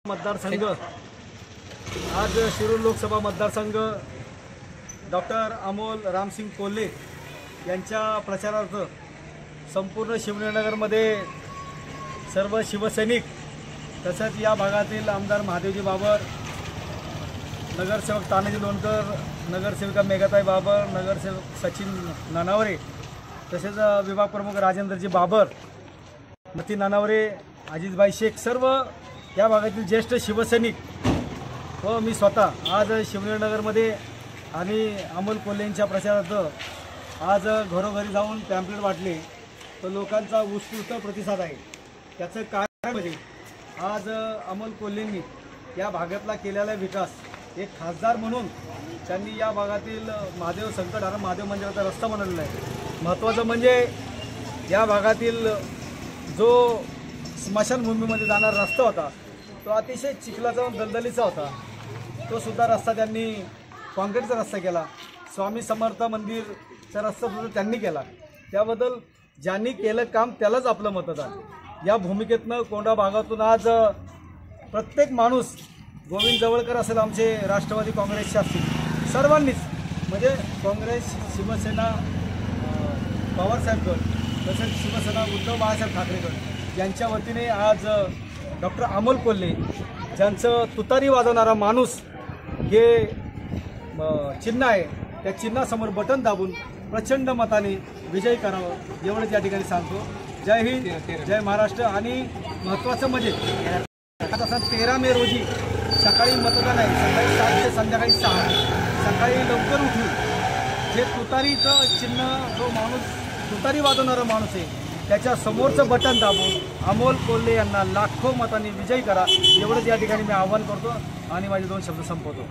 मतदारसंघ आज शिरूर लोकसभा मतदारसंघ डॉक्टर अमोल रामसिंग कोल्हे यांच्या प्रचारार्थ संपूर्ण शिवनेरनगरमध्ये सर्व शिवसैनिक तसंच या भागातील आमदार महादेवजी बाबर, नगरसेवक तानाजी लोणकर, नगरसेविका मेघाताई बाबर, नगरसेवक सचिन नानावरे, तसेच विभाग प्रमुख राजेंद्रजी बाबर, मती नानावरे, अजितभाई शेख, सर्व या भागातील ज्येष्ठ शिवसैनिक व मी स्वतः आज शिवनेरनगरमध्ये आणि अमोल कोल्हेंच्या प्रचारार्थ आज घरोघरी जाऊन पॅम्पलेट वाटले. तर लोकांचा उत्स्फूर्त प्रतिसाद आहे. त्याचं कारण म्हणजे आज अमोल कोल्हेंनी या भागातला केलेला विकास, एक खासदार म्हणून त्यांनी या भागातील महादेव संकटहार महादेव मंदिराचा रस्ता बनवलेला आहे. महत्त्वाचं म्हणजे या भागातील जो स्मशानभूमीमध्ये जाणारा रस्ता होता तो अतिशय चिखलाचा दलदलीचा होता. तो सुद्धा रस्ता त्यांनी काँक्रीटचा रस्ता केला. स्वामी समर्थ मंदिरचा रस्ता सुद्धा त्यांनी केला. त्याबद्दल ज्यांनी केलं काम त्यालाच आपलं मतदान. या भूमिकेतनं कोंढा भागातून आज प्रत्येक माणूस, गोविंद जवळकर असेल, आमचे राष्ट्रवादी काँग्रेसचे असतील, सर्वांनीच म्हणजे काँग्रेस, शिवसेना पवारसाहेबगड, तसेच शिवसेना उद्धव बाळासाहेब ठाकरेगड यांच्या वतीने आज डॉक्टर अमोल कोल्हे ज्यांचं तुतारी वाजवणारा माणूस हे चिन्ह आहे, त्या चिन्हासमोर बटन दाबून प्रचंड मताने विजयी करावं एवढंच या ठिकाणी सांगतो. जय हिंद, जय महाराष्ट्र. आणि महत्त्वाचं म्हणजे आता 13 मे रोजी सकाळी मतदान आहे. सकाळी 7 ते संध्याकाळी 6. सकाळी लवकर उठून जे तुतारीचं चिन्ह, जो माणूस तुतारी वाजवणारा माणूस आहे त्याच्या समोरचं बटन दाबून अमोल कोल्हे यांना लाखो मतांनी विजयी करा एवढंच या ठिकाणी मी आवाहन करतो आणि माझे 2 शब्द संपवतो.